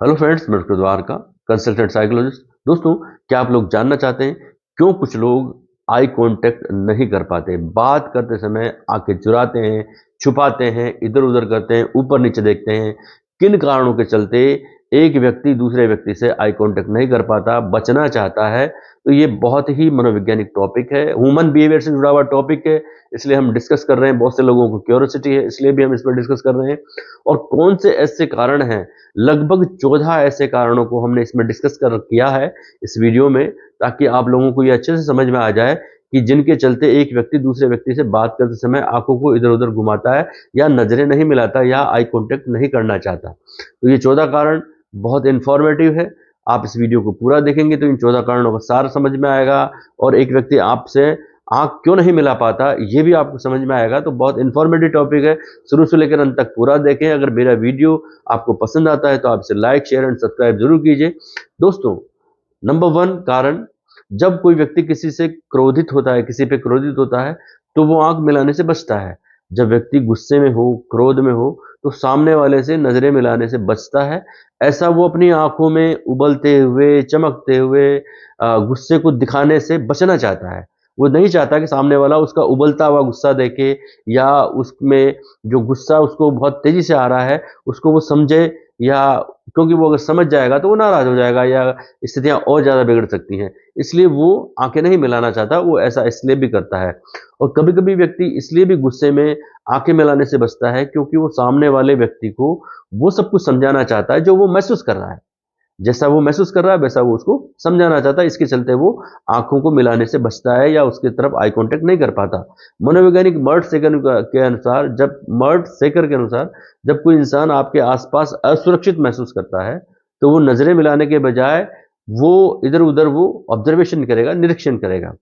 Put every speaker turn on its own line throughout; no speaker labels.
Hello friends, मैं doctor Dwarka, consultant psychologist. दोस्तों, क्या आप लोग जानना चाहते हैं क्यों कुछ लोग आई कांटेक्ट नहीं कर पाते? बात करते समय आंखें चुराते हैं, छुपाते हैं, इधर-उधर करते हैं, ऊपर नीचे देखते हैं। किन कारणों के चलते एक व्यक्ति दूसरे व्यक्ति से आई कांटेक्ट नहीं कर पाता, बचना चाहता है? तो ये बहुत ही मनोवैज्ञानिक टॉपिक है, ह्यूमन बिहेवियर से जुड़ा हुआ टॉपिक है, इसलिए हम डिस्कस कर रहे हैं। बहुत से लोगों को क्यूरियोसिटी है, इसलिए भी हम इस पर डिस्कस कर रहे हैं। और कौन से ऐसे कारण हैं, लगभग 14 ऐसे कारणों को हमने इसमें डिस्कस कर किया है इस वीडियो में, ताकि आप लोगों को ये अच्छे से समझ में आ जाए कि जिनके चलते एक व्यक्ति दूसरे व्यक्ति से बात करते समय आंखों को इधर-उधर घुमाता है या नजरें नहीं मिलाता या आई कांटेक्ट नहीं करना चाहता। तो ये 14 कारण बहुत इन्फॉर्मेटिव है। आप इस वीडियो को पूरा देखेंगे तो इन 14 कारणों का सार समझ में आएगा और एक व्यक्ति आपसे आंख क्यों नहीं मिला पाता ये भी आपको समझ में आएगा। तो बहुत इन्फॉर्मेटिव टॉपिक है, शुरू से लेकर अंत तक पूरा देखें। अगर मेरा वीडियो आपको पसंद आता है तो आप इसे लाइक, शेयर एंड सब्सक्राइब जरूर कीजिए। दोस्तों, नंबर 1 कारण, जब कोई व्यक्ति किसी से क्रोधित होता है, किसी पे क्रोधित होता है, तो वो आंख मिलाने से बचता है। जब व्यक्ति गुस्से में हो, क्रोध में हो, तो सामने वाले से नजरें मिलाने से बचता है। ऐसा वो अपनी आंखों में उबलते हुए, चमकते हुए गुस्से को दिखाने से बचना चाहता है। वो नहीं चाहता कि सामने वाला उसका उबलता हुआ गुस्सा देखे या उसमें जो गुस्सा उसको बहुत तेजी से आ रहा है उसको वो समझे, या क्योंकि वो अगर समझ जाएगा तो वो नाराज हो जाएगा या स्थितियां और ज्यादा बिगड़ सकती हैं। इसलिए वो आंखें नहीं मिलाना चाहता, वो ऐसा इसलिए भी करता है। और कभी कभी व्यक्ति इसलिए भी गुस्से में आंखें मिलाने से बचता है क्योंकि वो सामने वाले व्यक्ति को वो सब कुछ समझाना चाहता है जो वो महसूस कर रहा है। जैसा वो महसूस कर रहा है वैसा वो उसको समझाना चाहता है, इसके चलते वो आंखों को मिलाने से बचता है या उसकी तरफ आई कांटेक्ट नहीं कर पाता। मनोवैज्ञानिक मर्ट सेकर के अनुसार जब कोई इंसान आपके आसपास असुरक्षित महसूस करता है तो वो नजरें मिलाने के बजाय वो इधर उधर वो ऑब्जर्वेशन करेगा, निरीक्षण करेगा।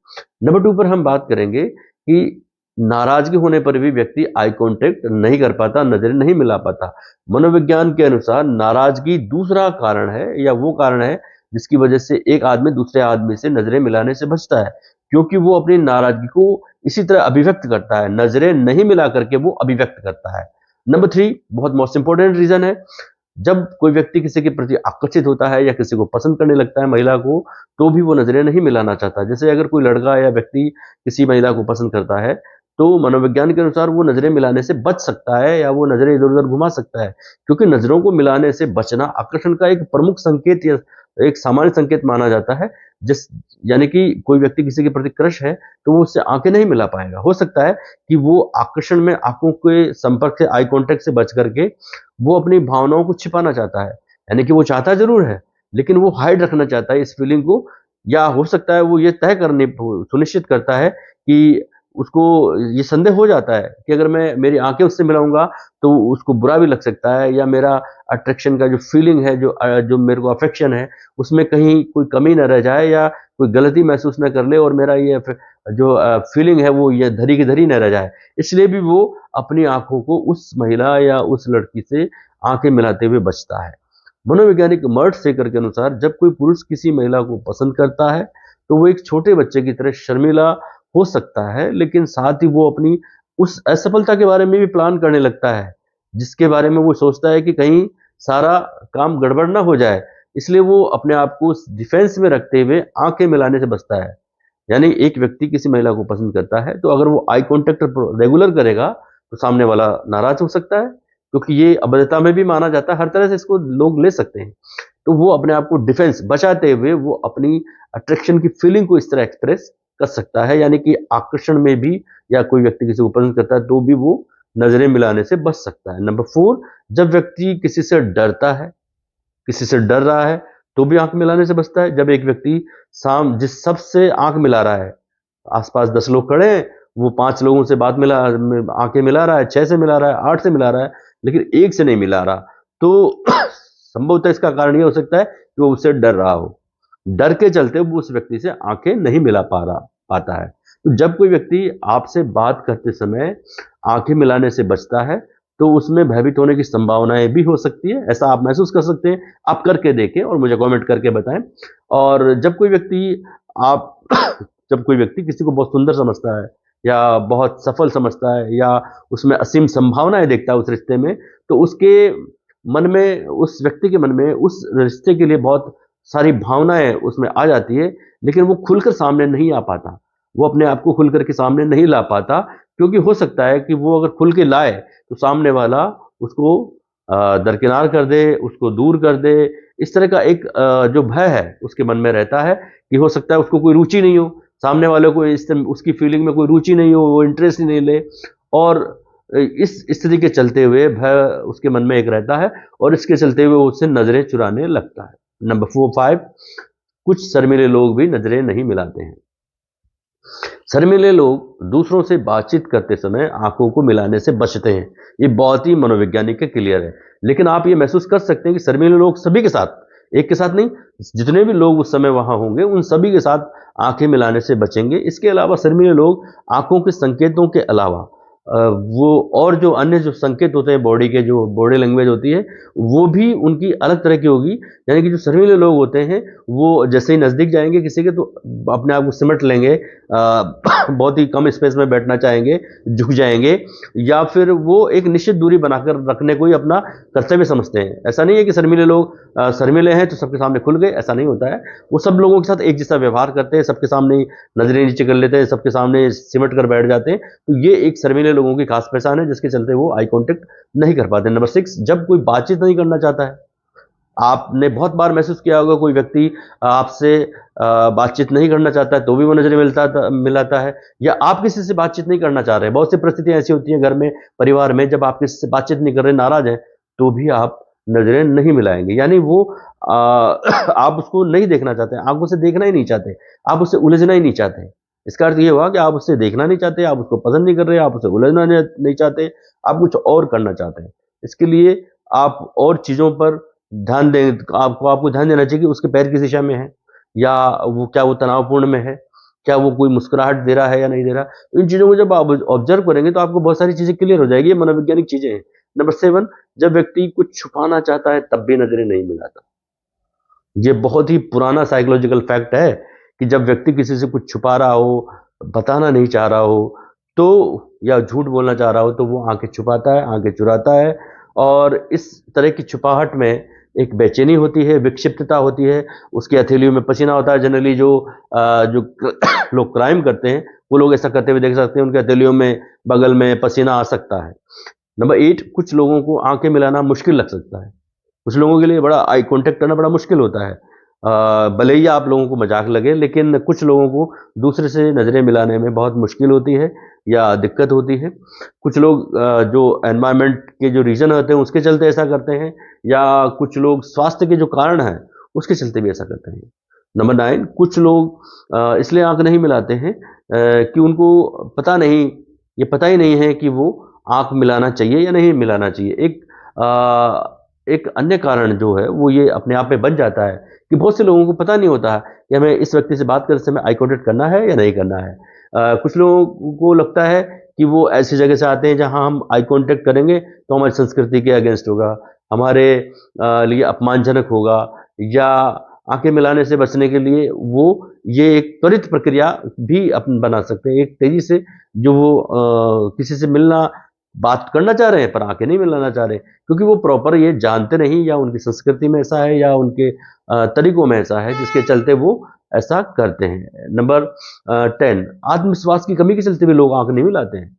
नंबर 2 पर हम बात करेंगे कि नाराजगी होने पर भी व्यक्ति आई कांटेक्ट नहीं कर पाता, नजरें नहीं मिला पाता। मनोविज्ञान के अनुसार नाराजगी दूसरा कारण है या वो कारण है जिसकी वजह से एक आदमी दूसरे आदमी से नजरें मिलाने से बचता है, क्योंकि वो अपनी नाराजगी को इसी तरह अभिव्यक्त करता है, नजरें नहीं मिला करके वो अभिव्यक्त करता है। नंबर 3 बहुत मोस्ट इंपॉर्टेंट रीजन है, जब कोई व्यक्ति किसी के प्रति आकर्षित होता है या किसी को पसंद करने लगता है, महिला को, तो भी वो नजरें नहीं मिलाना चाहता। जैसे अगर कोई लड़का या व्यक्ति किसी महिला को पसंद करता है तो मनोविज्ञान के अनुसार वो नजरें मिलाने से बच सकता है या वो नजरें इधर उधर घुमा सकता है, क्योंकि नजरों को मिलाने से बचना आकर्षण का एक प्रमुख संकेत या एक सामान्य संकेत माना जाता है। जिस यानी कि कोई व्यक्ति किसी के प्रति क्रश है तो वो उससे आंखें नहीं मिला पाएगा। हो सकता है कि वो आकर्षण में आंखों के संपर्क से, आई कांटेक्ट से बच करके वो अपनी भावनाओं को छिपाना चाहता है। यानी कि वो चाहता जरूर है लेकिन वो हाइड रखना चाहता है इस फीलिंग को, या हो सकता है वो ये तय करने सुनिश्चित करता है कि उसको ये संदेह हो जाता है कि अगर मैं मेरी आंखें उससे मिलाऊंगा तो उसको बुरा भी लग सकता है, या मेरा अट्रैक्शन का जो फीलिंग है, जो मेरे को अफेक्शन है, उसमें कहीं कोई कमी न रह जाए या कोई गलती महसूस न कर ले और मेरा ये जो फीलिंग है वो ये धरी की धरी न रह जाए। इसलिए भी वो अपनी आंखों को उस महिला या उस लड़की से आंखें मिलाते हुए बचता है। मनोवैज्ञानिक मर्ट सेकर के अनुसार जब कोई पुरुष किसी महिला को पसंद करता है तो वो एक छोटे बच्चे की तरह शर्मिला हो सकता है, लेकिन साथ ही वो अपनी उस असफलता के बारे में भी प्लान करने लगता है जिसके बारे में वो सोचता है कि कहीं सारा काम गड़बड़ ना हो जाए। इसलिए वो अपने आप को डिफेंस में रखते हुए आंखें मिलाने से बचता है। यानी एक व्यक्ति किसी महिला को पसंद करता है तो अगर वो आई कांटेक्ट रेगुलर करेगा तो सामने वाला नाराज हो सकता है, क्योंकि ये अभद्रता में भी माना जाता है, हर तरह से इसको लोग ले सकते हैं। तो वो अपने आप को डिफेंस बचाते हुए वो अपनी अट्रैक्शन की फीलिंग को इस तरह एक्सप्रेस कर सकता है, यानी कि आकर्षण में भी, या कोई व्यक्ति किसी को पसंद करता है तो भी वो नजरें मिलाने से बच सकता है। नंबर 4, जब व्यक्ति किसी से डरता है, किसी से डर रहा है तो भी आंख मिलाने से बचता है। जब एक व्यक्ति जिस सबसे आंख मिला रहा है, आसपास 10 लोग खड़े हैं, वो 5 लोगों से आंखें मिला रहा है, 6 से मिला रहा है, 8 से मिला रहा है, लेकिन एक से नहीं मिला रहा, तो संभवतः इसका कारण ये हो सकता है कि वो उससे डर रहा हो। डर के चलते वो उस व्यक्ति से आंखें नहीं मिला पाता है। तो जब कोई व्यक्ति आपसे बात करते समय आंखें मिलाने से बचता है तो उसमें भयभीत होने की संभावनाएं भी हो सकती है। ऐसा आप महसूस कर सकते हैं, आप करके देखें और मुझे कमेंट करके बताएं। और आप जब कोई व्यक्ति किसी को बहुत सुंदर समझता है या बहुत सफल समझता है या उसमें असीम संभावनाएं देखता है उस रिश्ते में, तो उसके मन में, उस व्यक्ति के मन में उस रिश्ते के लिए बहुत सारी भावनाएं उसमें आ जाती है, लेकिन वो खुलकर सामने नहीं आ पाता, वो अपने आप को खुलकर के सामने नहीं ला पाता, क्योंकि हो सकता है कि वो अगर खुल के लाए तो सामने वाला उसको दरकिनार कर दे, उसको दूर कर दे। इस तरह का एक जो भय है उसके मन में रहता है कि हो सकता है उसको कोई रुचि नहीं हो, सामने वाले को उसकी फीलिंग में कोई रुचि नहीं हो, वो इंटरेस्ट ही नहीं ले, और इस स्थिति के चलते हुए भय उसके मन में एक रहता है, और इसके चलते हुए वो उससे नजरें चुराने लगता है। नंबर 5, कुछ शर्मीले लोग भी नजरें नहीं मिलाते हैं। शर्मीले लोग दूसरों से बातचीत करते समय आंखों को मिलाने से बचते हैं। ये बहुत ही मनोवैज्ञानिक के क्लियर है, लेकिन आप ये महसूस कर सकते हैं कि शर्मीले लोग सभी के साथ, एक के साथ नहीं, जितने भी लोग उस समय वहां होंगे उन सभी के साथ आंखें मिलाने से बचेंगे। इसके अलावा शर्मीले लोग आंखों के संकेतों के अलावा वो और जो अन्य जो संकेत होते हैं बॉडी के, जो बॉडी लैंग्वेज होती है, वो भी उनकी अलग तरह की होगी। यानी कि जो शर्मीले लोग होते हैं वो जैसे ही नज़दीक जाएंगे किसी के तो अपने आप को सिमट लेंगे, बहुत ही कम स्पेस में बैठना चाहेंगे, झुक जाएंगे, या फिर वो एक निश्चित दूरी बनाकर रखने को ही अपना कर्तव्य समझते हैं। ऐसा नहीं है कि शर्मीले लोग शर्मीले हैं तो सबके सामने खुल गए, ऐसा नहीं होता है। वो सब लोगों के साथ एक जैसा व्यवहार करते हैं, सबके सामने ही नजरें नीचे कर लेते हैं, सबके सामने सिमट कर बैठ जाते हैं। तो ये एक शर्मीले लोगों की खास पहचान है, जिसके चलते वो आई कांटेक्ट नहीं कर पाते। नंबर 6, जब कोई बातचीत नहीं करना चाहता है। आपने बहुत बार महसूस किया होगा, कोई व्यक्ति आपसे बातचीत नहीं करना चाहता है तो भी वो नजरें मिलाता है, या आप किसी से बातचीत नहीं करना चाह रहे हैं। बहुत सी परिस्थितियां ऐसी होती हैं घर में, परिवार में, जब आप किसी से बातचीत नहीं कर रहे, नाराज हैं, तो भी आप नजरें नहीं मिलाएंगे। यानी वो आप उसको नहीं देखना चाहते, आप उसे देखना ही नहीं चाहते, आप उससे उलझना ही नहीं चाहते। इसका अर्थ ये हुआ कि आप उससे देखना नहीं चाहते, आप उसको पसंद नहीं कर रहे, आप उससे उलझना नहीं चाहते, आप कुछ और करना चाहते हैं। इसके लिए आप और चीजों पर ध्यान दें। आपको ध्यान देना चाहिए कि उसके पैर किस दिशा में है, या वो क्या वो तनावपूर्ण में है, क्या वो कोई मुस्कुराहट दे रहा है या नहीं दे रहा। तो इन चीजों को जब आप ऑब्जर्व करेंगे तो आपको बहुत सारी चीजें क्लियर हो जाएगी। ये मनोवैज्ञानिक चीजें हैं। नंबर 7, जब व्यक्ति कुछ छुपाना चाहता है तब भी नजरें नहीं मिलाता। ये बहुत ही पुराना साइकोलॉजिकल फैक्ट है कि जब व्यक्ति किसी से कुछ छुपा रहा हो, बताना नहीं चाह रहा हो, तो या झूठ बोलना चाह रहा हो, तो वो आंखें छुपाता है, आंखें चुराता है। और इस तरह की छुपाहट में एक बेचैनी होती है, विक्षिप्तता होती है, उसकी हथेलियों में पसीना होता है। जनरली जो लोग क्राइम करते हैं वो लोग ऐसा करते हुए देख सकते हैं, उनके हथेलियों में, बगल में पसीना आ सकता है। नंबर 8, कुछ लोगों को आंखें मिलाना मुश्किल लग सकता है। कुछ लोगों के लिए बड़ा आई कांटेक्ट करना बड़ा मुश्किल होता है। भले ही आप लोगों को मजाक लगे, लेकिन कुछ लोगों को दूसरे से नज़रें मिलाने में बहुत मुश्किल होती है या दिक्कत होती है। कुछ लोग जो एनवायरनमेंट के जो रीज़न होते हैं उसके चलते ऐसा करते हैं, या कुछ लोग स्वास्थ्य के जो कारण हैं उसके चलते भी ऐसा करते हैं। नंबर 9, कुछ लोग इसलिए आंख नहीं मिलाते हैं कि उनको पता नहीं, ये पता ही नहीं है कि वो आंख मिलाना चाहिए या नहीं मिलाना चाहिए। एक अन्य कारण जो है वो ये अपने आप में बन जाता है कि बहुत से लोगों को पता नहीं होता है कि हमें इस व्यक्ति से बात करते समय आई कांटेक्ट करना है या नहीं करना है। कुछ लोगों को लगता है कि वो ऐसी जगह से आते हैं जहां हम आई कांटेक्ट करेंगे तो हमारी संस्कृति के अगेंस्ट होगा, हमारे लिए अपमानजनक होगा, या आंखें मिलाने से बचने के लिए वो ये एक त्वरित प्रक्रिया भी अपन बना सकते हैं, एक तेजी से, जो वो किसी से मिलना, बात करना चाह रहे हैं पर आंखें नहीं मिलाना चाह रहे, क्योंकि वो प्रॉपर ये जानते नहीं, या उनकी संस्कृति में ऐसा है, या उनके तरीकों में ऐसा है, जिसके चलते वो ऐसा करते हैं। नंबर 10, आत्मविश्वास की कमी के चलते भी लोग आंख नहीं मिलाते हैं।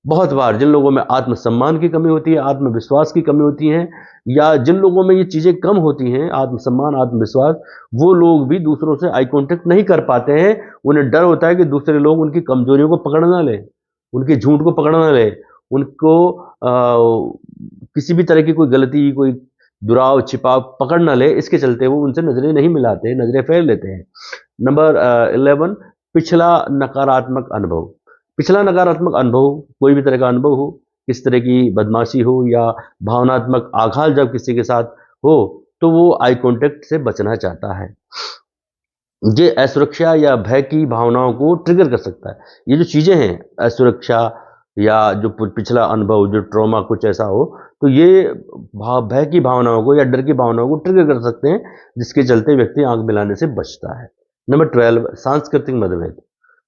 बहुत बार जिन लोगों में आत्मसम्मान की कमी होती है, आत्मविश्वास की कमी होती है, या जिन लोगों में ये चीजें कम होती हैं, आत्मसम्मान, आत्मविश्वास, वो लोग भी दूसरों से आई कांटेक्ट नहीं कर पाते हैं। उन्हें डर होता है कि दूसरे लोग उनकी कमजोरियों को पकड़ ना ले, उनके झूठ को पकड़ ना ले, उनको किसी भी तरह की कोई गलती, कोई दुराव छिपाव पकड़ ना ले, इसके चलते वो उनसे नजरें नहीं मिलाते, नजरें फेर लेते हैं। नंबर 11, पिछला नकारात्मक अनुभव। पिछला नकारात्मक अनुभव, कोई भी तरह का अनुभव हो, किस तरह की बदमाशी हो या भावनात्मक आघात जब किसी के साथ हो, तो वो आई कांटेक्ट से बचना चाहता है। ये असुरक्षा या भय की भावनाओं को ट्रिगर कर सकता है। ये जो चीजें हैं, असुरक्षा या जो पिछला अनुभव, जो ट्रॉमा कुछ ऐसा हो, तो ये भय की भावनाओं को या डर की भावनाओं को ट्रिगर कर सकते हैं, जिसके चलते व्यक्ति आंख मिलाने से बचता है। नंबर 12, सांस्कृतिक मतभेद।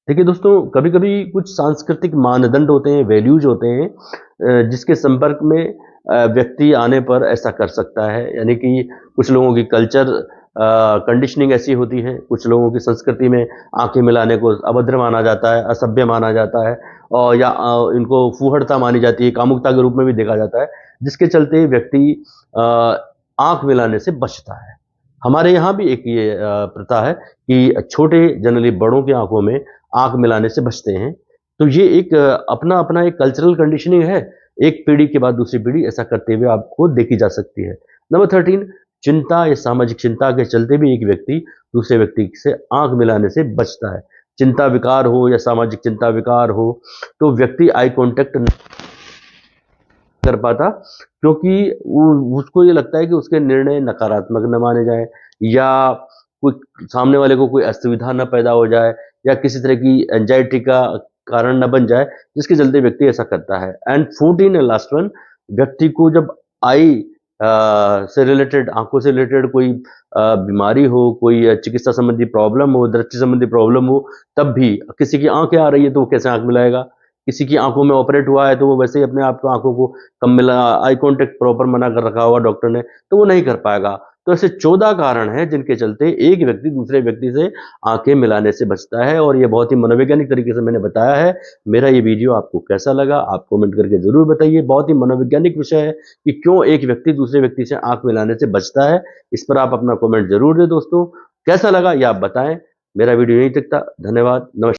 देखिए दोस्तों, कभी कभी कुछ सांस्कृतिक मानदंड होते हैं, वैल्यूज होते हैं, जिसके संपर्क में व्यक्ति आने पर ऐसा कर सकता है। यानी कि कुछ लोगों की कल्चर कंडीशनिंग ऐसी होती है, कुछ लोगों की संस्कृति में आंखें मिलाने को अभद्र माना जाता है, असभ्य माना जाता है, और या इनको फूहड़ता मानी जाती है, कामुकता के रूप में भी देखा जाता है, जिसके चलते व्यक्ति आंख मिलाने से बचता है। हमारे यहाँ भी एक ये प्रथा है कि छोटे जनरली बड़ों की आंखों में आंख मिलाने से बचते हैं। तो ये एक अपना अपना एक कल्चरल कंडीशनिंग है, एक पीढ़ी के बाद दूसरी पीढ़ी ऐसा करते हुए आपको देखी जा सकती है। नंबर 13, चिंता या सामाजिक चिंता के चलते भी एक व्यक्ति दूसरे व्यक्ति से आंख मिलाने से बचता है। चिंता विकार हो या सामाजिक चिंता विकार हो, तो व्यक्ति आई कांटेक्ट कर पाता, क्योंकि उसको ये लगता है कि उसके निर्णय नकारात्मक न माने जाए, या कुछ सामने वाले को कोई असुविधा न पैदा हो जाए, या किसी तरह की एंजाइटी का कारण न बन जाए, जिसके चलते व्यक्ति ऐसा करता है। एंड 14 लास्ट वन, व्यक्ति को जब आई से रिलेटेड, आंखों से रिलेटेड कोई बीमारी हो, कोई चिकित्सा संबंधी प्रॉब्लम हो, दृष्टि संबंधी प्रॉब्लम हो, तब भी किसी की आंखें आ रही है तो वो कैसे आंख मिलाएगा? किसी की आंखों में ऑपरेट हुआ है तो वो वैसे ही अपने आप को आंखों को कम मिला, आई कांटेक्ट प्रॉपर मना कर रखा होगा डॉक्टर ने, तो वो नहीं कर पाएगा। तो ऐसे 14 कारण हैं जिनके चलते एक व्यक्ति दूसरे व्यक्ति से आंखें मिलाने से बचता है, और ये बहुत ही मनोवैज्ञानिक तरीके से मैंने बताया है। मेरा ये वीडियो आपको कैसा लगा आप कमेंट करके जरूर बताइए। बहुत ही मनोवैज्ञानिक विषय है कि क्यों एक व्यक्ति दूसरे व्यक्ति से आंख मिलाने से बचता है। इस पर आप अपना कमेंट जरूर दें दोस्तों। कैसा लगा ये आप बताएं। मेरा वीडियो यहीं तक था। धन्यवाद। नमस्कार।